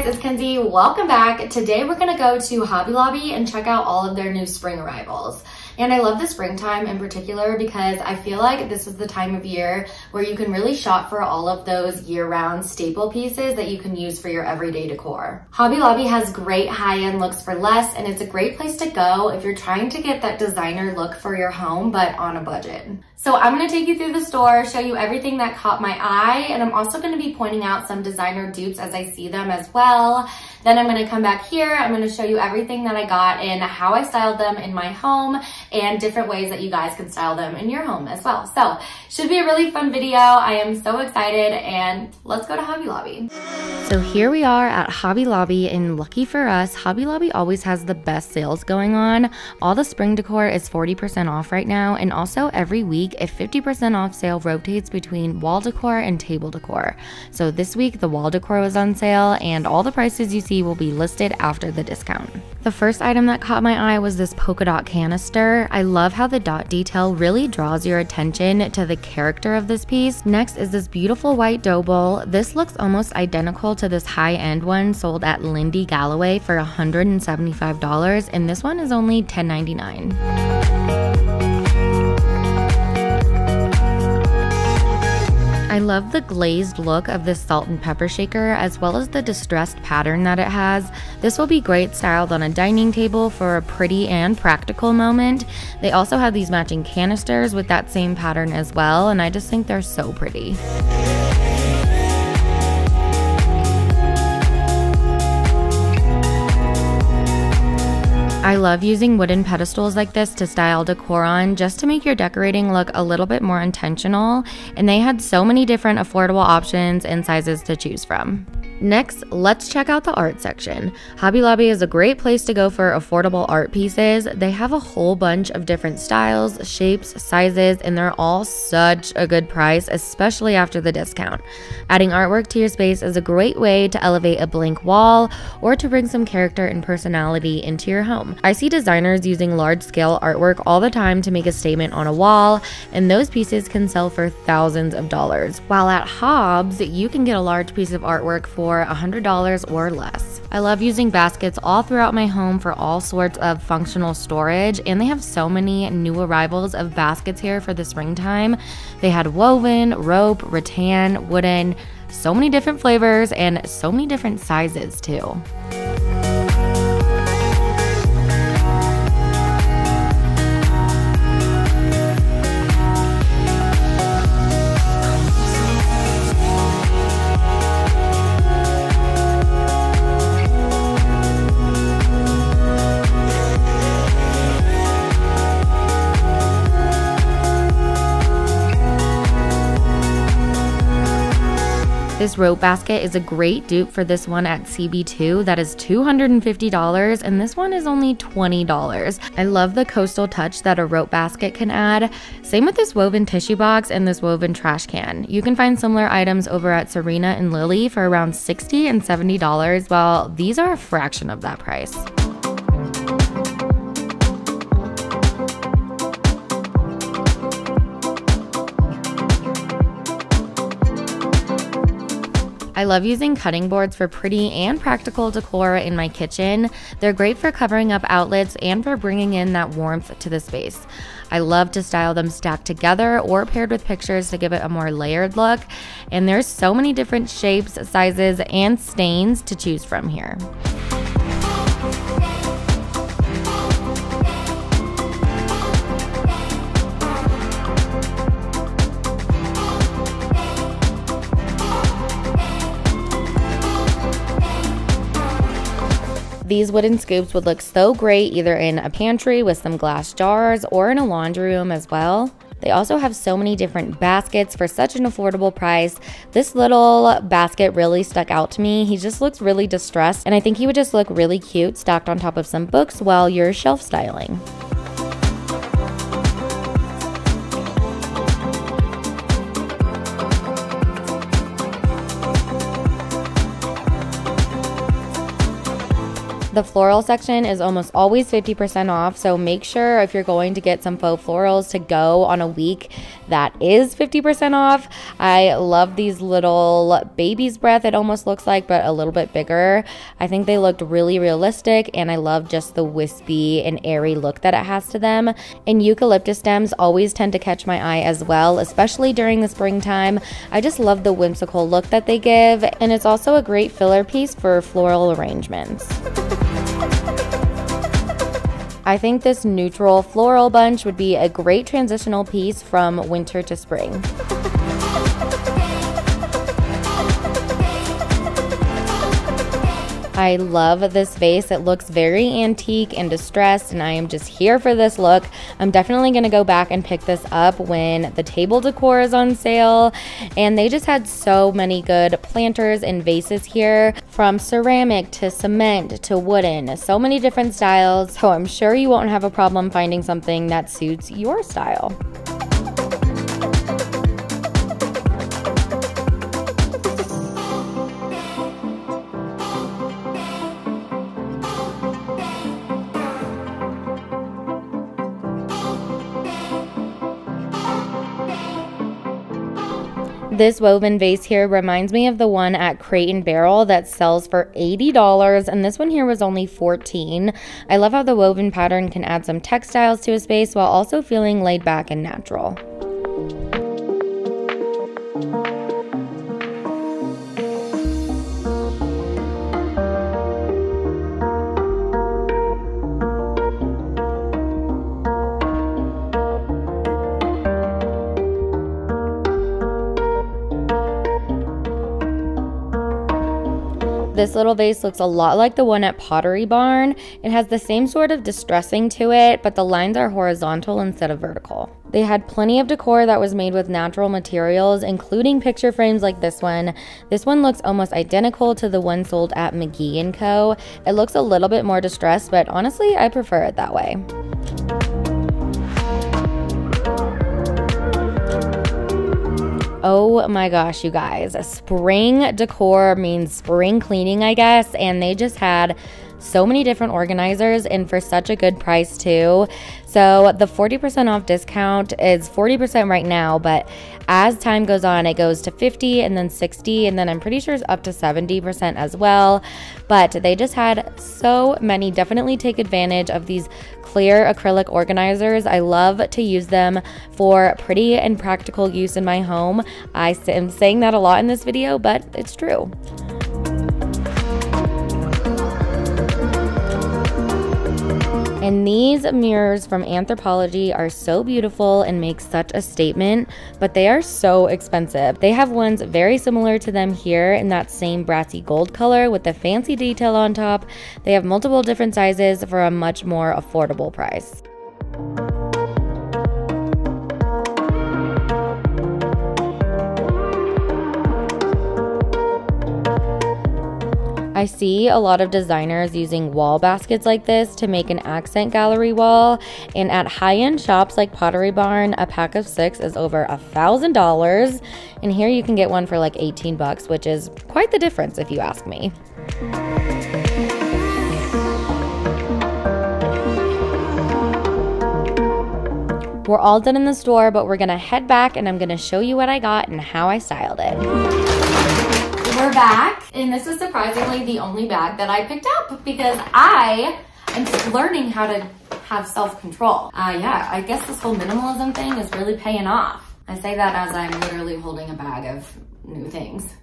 it's Kenzie. Welcome back. Today we're gonna go to Hobby Lobby and check out all of their new spring arrivals. And I love the springtime in particular because I feel like this is the time of year where you can really shop for all of those year-round staple pieces that you can use for your everyday decor. Hobby Lobby has great high-end looks for less, and it's a great place to go if you're trying to get that designer look for your home, but on a budget. So I'm gonna take you through the store, show you everything that caught my eye, and I'm also gonna be pointing out some designer dupes as I see them as well. Then I'm gonna come back here, I'm gonna show you everything that I got and how I styled them in my home and different ways that you guys can style them in your home as well. So should be a really fun video. I am so excited, and let's go to Hobby Lobby. So here we are at Hobby Lobby, and lucky for us, Hobby Lobby always has the best sales going on. All the spring decor is 40% off right now, and also every week a 50% off sale rotates between wall decor and table decor. So this week the wall decor was on sale, and all the prices you see will be listed after the discount. The first item that caught my eye was this polka dot canister. I love how the dot detail really draws your attention to the character of this piece. Next is this beautiful white dough bowl. This looks almost identical to this high-end one sold at Lindy Galloway for $175, and this one is only $10.99. I love the glazed look of this salt and pepper shaker, as well as the distressed pattern that it has. This will be great styled on a dining table for a pretty and practical moment. They also have these matching canisters with that same pattern as well, and I just think they're so pretty. I love using wooden pedestals like this to style decor on, just to make your decorating look a little bit more intentional, and they had so many different affordable options and sizes to choose from. Next, let's check out the art section. Hobby Lobby is a great place to go for affordable art pieces. They have a whole bunch of different styles, shapes, sizes, and they're all such a good price, especially after the discount. Adding artwork to your space is a great way to elevate a blank wall or to bring some character and personality into your home. I see designers using large-scale artwork all the time to make a statement on a wall, and those pieces can sell for thousands of dollars. While at Hobbs, you can get a large piece of artwork for $100 or less. I love using baskets all throughout my home for all sorts of functional storage, and they have so many new arrivals of baskets here for the springtime. They had woven, rope, rattan, wooden, so many different flavors and so many different sizes too. This rope basket is a great dupe for this one at CB2 that is $250, and this one is only $20. I love the coastal touch that a rope basket can add. Same with this woven tissue box and this woven trash can. You can find similar items over at Serena and Lily for around $60 and $70, while these are a fraction of that price. I love using cutting boards for pretty and practical decor in my kitchen. They're great for covering up outlets and for bringing in that warmth to the space. I love to style them stacked together or paired with pictures to give it a more layered look. And there's so many different shapes, sizes, and stains to choose from here. These wooden scoops would look so great either in a pantry with some glass jars or in a laundry room as well. They also have so many different baskets for such an affordable price. This little basket really stuck out to me. He just looks really distressed, and I think he would just look really cute stacked on top of some books while you're shelf styling. The floral section is almost always 50% off, so make sure if you're going to get some faux florals to go on a week that is 50% off. I love these little baby's breath, it almost looks like, but a little bit bigger. I think they looked really realistic, and I love just the wispy and airy look that it has to them. And eucalyptus stems always tend to catch my eye as well, especially during the springtime. I just love the whimsical look that they give, and it's also a great filler piece for floral arrangements. I think this neutral floral bunch would be a great transitional piece from winter to spring. I love this vase. It looks very antique and distressed, and I am just here for this look. I'm definitely going to go back and pick this up when the table decor is on sale. And they just had so many good planters and vases here, from ceramic to cement to wooden, so many different styles. So I'm sure you won't have a problem finding something that suits your style. This woven vase here reminds me of the one at Crate & Barrel that sells for $80, and this one here was only $14. I love how the woven pattern can add some textiles to a space while also feeling laid back and natural. This little vase looks a lot like the one at Pottery Barn. It has the same sort of distressing to it, but the lines are horizontal instead of vertical. They had plenty of decor that was made with natural materials, including picture frames like this one. This one looks almost identical to the one sold at McGee & Co. It looks a little bit more distressed, but honestly, I prefer it that way. Oh my gosh, you guys, spring decor means spring cleaning, I guess, and they just had so many different organizers and for such a good price too. So the 40% off discount is 40% right now, but as time goes on, it goes to 50 and then 60, and then I'm pretty sure it's up to 70% as well. But they just had so many. Definitely take advantage of these clear acrylic organizers. I love to use them for pretty and practical use in my home. I am saying that a lot in this video, but it's true. And these mirrors from Anthropologie are so beautiful and make such a statement, but they are so expensive. They have ones very similar to them here in that same brassy gold color with the fancy detail on top. They have multiple different sizes for a much more affordable price. I see a lot of designers using wall baskets like this to make an accent gallery wall, and at high-end shops like Pottery Barn, a pack of 6 is over $1,000, and here you can get one for like 18 bucks, which is quite the difference if you ask me. We're all done in the store, but we're gonna head back and I'm gonna show you what I got and how I styled it. We're back, and this is surprisingly the only bag that I picked up because I am learning how to have self-control. Yeah, I guess this whole minimalism thing is really paying off. I say that as I'm literally holding a bag of new things.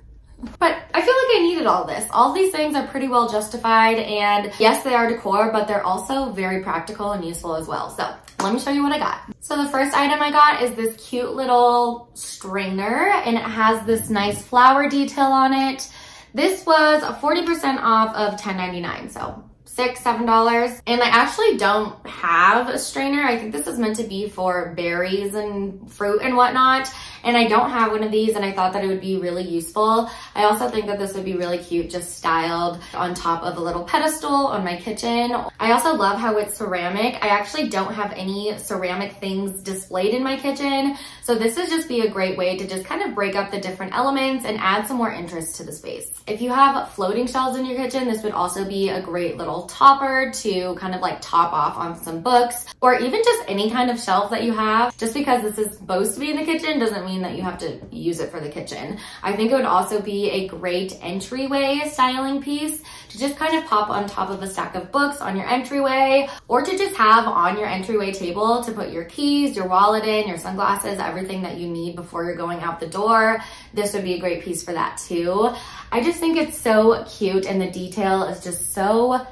But I feel like I needed all this. All these things are pretty well justified, and yes, they are decor, but they're also very practical and useful as well. So let me show you what I got. So the first item I got is this cute little strainer, and it has this nice flower detail on it. This was 40% off of $10.99, so $6, $7. And I actually don't have a strainer. I think this is meant to be for berries and fruit and whatnot. And I don't have one of these, and I thought that it would be really useful. I also think that this would be really cute just styled on top of a little pedestal on my kitchen. I also love how it's ceramic. I actually don't have any ceramic things displayed in my kitchen. So this would just be a great way to just kind of break up the different elements and add some more interest to the space. If you have floating shelves in your kitchen, this would also be a great little little topper to kind of like top off on some books, or even just any kind of shelf that you have. Just because this is supposed to be in the kitchen doesn't mean that you have to use it for the kitchen. I think it would also be a great entryway styling piece to just kind of pop on top of a stack of books on your entryway, or to just have on your entryway table to put your keys, your wallet in, your sunglasses, everything that you need before you're going out the door. This would be a great piece for that too. I just think it's so cute, and the detail is just so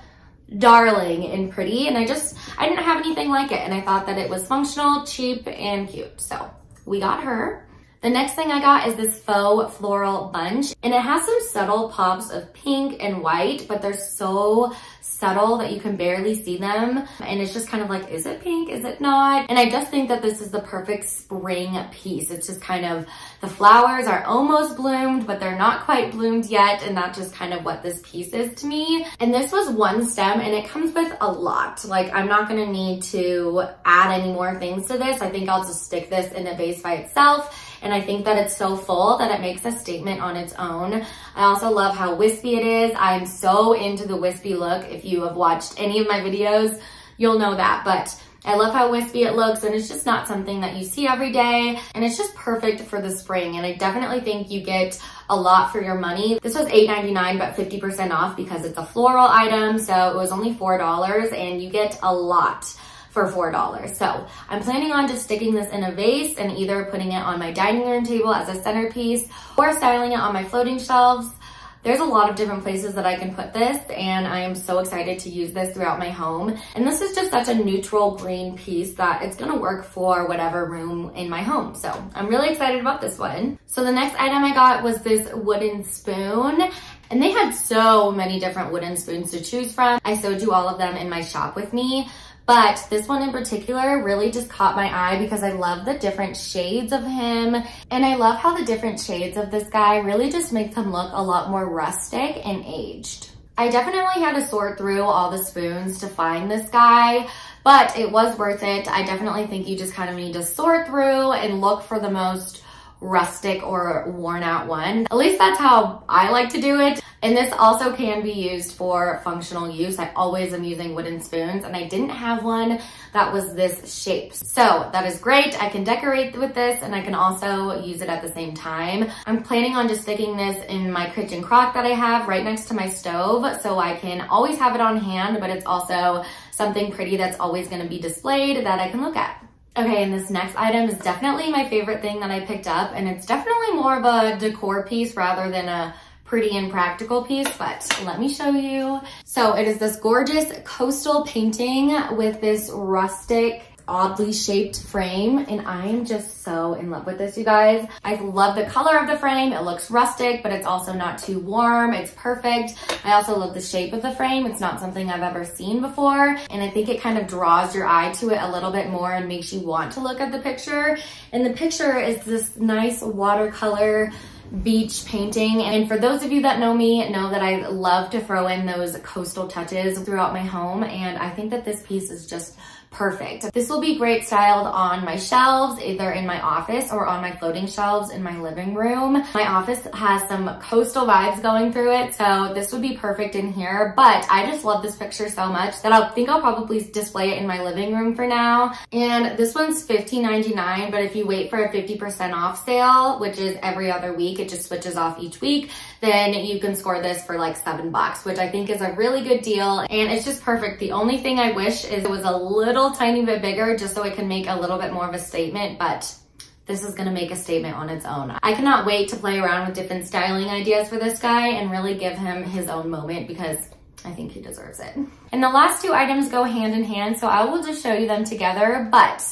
darling and pretty, and I didn't have anything like it, and I thought that it was functional, cheap, and cute. So we got her. The next thing I got is this faux floral bunch, and it has some subtle pops of pink and white, but they're so subtle that you can barely see them. And it's just kind of like, is it pink? Is it not? And I just think that this is the perfect spring piece. It's just kind of, the flowers are almost bloomed, but they're not quite bloomed yet. And that's just kind of what this piece is to me. And this was one stem, and it comes with a lot. Like, I'm not gonna need to add any more things to this. I think I'll just stick this in a vase by itself. And I think that it's so full that it makes a statement on its own. I also love how wispy it is. I'm so into the wispy look. If you have watched any of my videos, you'll know that. But I love how wispy it looks, and it's just not something that you see every day. And it's just perfect for the spring. And I definitely think you get a lot for your money. This was $8.99, but 50% off because it's a floral item. So it was only $4, and you get a lot for $4. So I'm planning on just sticking this in a vase and either putting it on my dining room table as a centerpiece or styling it on my floating shelves. There's a lot of different places that I can put this, and I am so excited to use this throughout my home. And this is just such a neutral green piece that it's gonna work for whatever room in my home. So I'm really excited about this one. So the next item I got was this wooden spoon. And they had so many different wooden spoons to choose from. I showed you all of them in my shop with me. But this one in particular really just caught my eye because I love the different shades of him. And I love how the different shades of this guy really just make him look a lot more rustic and aged. I definitely had to sort through all the spoons to find this guy, but it was worth it. I definitely think you just kind of need to sort through and look for the most rustic or worn out one. At least that's how I like to do it. And this also can be used for functional use. I always am using wooden spoons, and I didn't have one that was this shape. So that is great. I can decorate with this, and I can also use it at the same time. I'm planning on just sticking this in my kitchen crock that I have right next to my stove, so I can always have it on hand, but it's also something pretty that's always gonna be displayed that I can look at. Okay, and this next item is definitely my favorite thing that I picked up, and it's definitely more of a decor piece rather than a pretty and practical piece, but let me show you. So it is this gorgeous coastal painting with this rustic, oddly shaped frame, and I am just so in love with this, you guys. I love the color of the frame. It looks rustic, but it's also not too warm. It's perfect. I also love the shape of the frame. It's not something I've ever seen before, and I think it kind of draws your eye to it a little bit more and makes you want to look at the picture. And the picture is this nice watercolor beach painting, and for those of you that know me know that I love to throw in those coastal touches throughout my home, and I think that this piece is just perfect. This will be great styled on my shelves, either in my office or on my floating shelves in my living room. My office has some coastal vibes going through it, so this would be perfect in here, but I just love this picture so much that I think I'll probably display it in my living room for now. And this one's $15.99, but if you wait for a 50% off sale, which is every other week, it just switches off each week, then you can score this for like $7, which I think is a really good deal, and it's just perfect. The only thing I wish is it was a little tiny bit bigger just so it can make a little bit more of a statement, but this is gonna make a statement on its own. I cannot wait to play around with different styling ideas for this guy and really give him his own moment because I think he deserves it. And the last two items go hand in hand, so I will just show you them together, but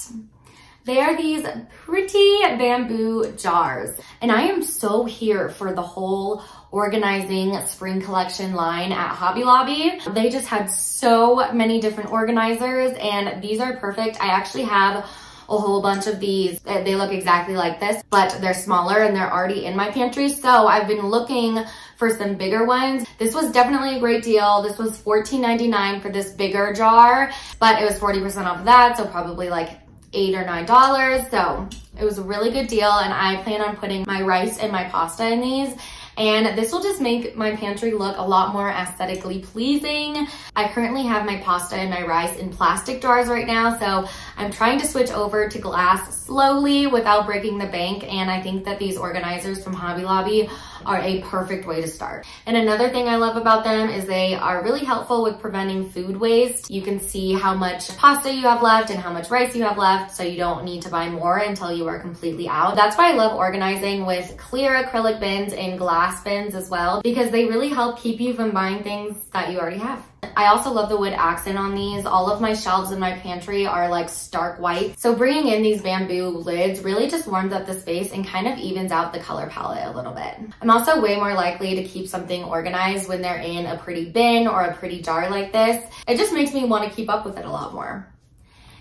they are these pretty bamboo jars. And I am so here for the whole organizing spring collection line at Hobby Lobby. They just had so many different organizers, and these are perfect. I actually have a whole bunch of these. They look exactly like this, but they're smaller and they're already in my pantry. So I've been looking for some bigger ones. This was definitely a great deal. This was $14.99 for this bigger jar, but it was 40% off of that, so probably like $8 or $9. So it was a really good deal, and I plan on putting my rice and my pasta in these. And this will just make my pantry look a lot more aesthetically pleasing. I currently have my pasta and my rice in plastic jars right now, so I'm trying to switch over to glass slowly without breaking the bank, and I think that these organizers from Hobby Lobby are a perfect way to start. And another thing I love about them is they are really helpful with preventing food waste. You can see how much pasta you have left and how much rice you have left, so you don't need to buy more until you are completely out. That's why I love organizing with clear acrylic bins and glass bins as well, because they really help keep you from buying things that you already have. I also love the wood accent on these. All of my shelves in my pantry are like stark white. So bringing in these bamboo lids really just warms up the space and kind of evens out the color palette a little bit. I'm also way more likely to keep something organized when they're in a pretty bin or a pretty jar like this. It just makes me want to keep up with it a lot more.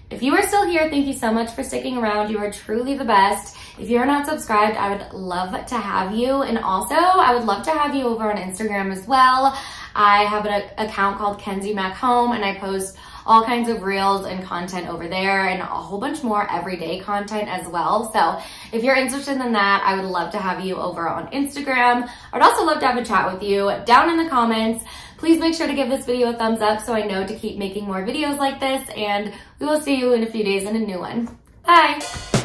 If you are still here, thank you so much for sticking around. You are truly the best. If you're not subscribed, I would love to have you. And also, I would love to have you over on Instagram as well. I have an account called Kenzie Mac Home, and I post all kinds of reels and content over there and a whole bunch more everyday content as well. So if you're interested in that, I would love to have you over on Instagram. I'd also love to have a chat with you down in the comments. Please make sure to give this video a thumbs up so I know to keep making more videos like this, and we will see you in a few days in a new one. Bye!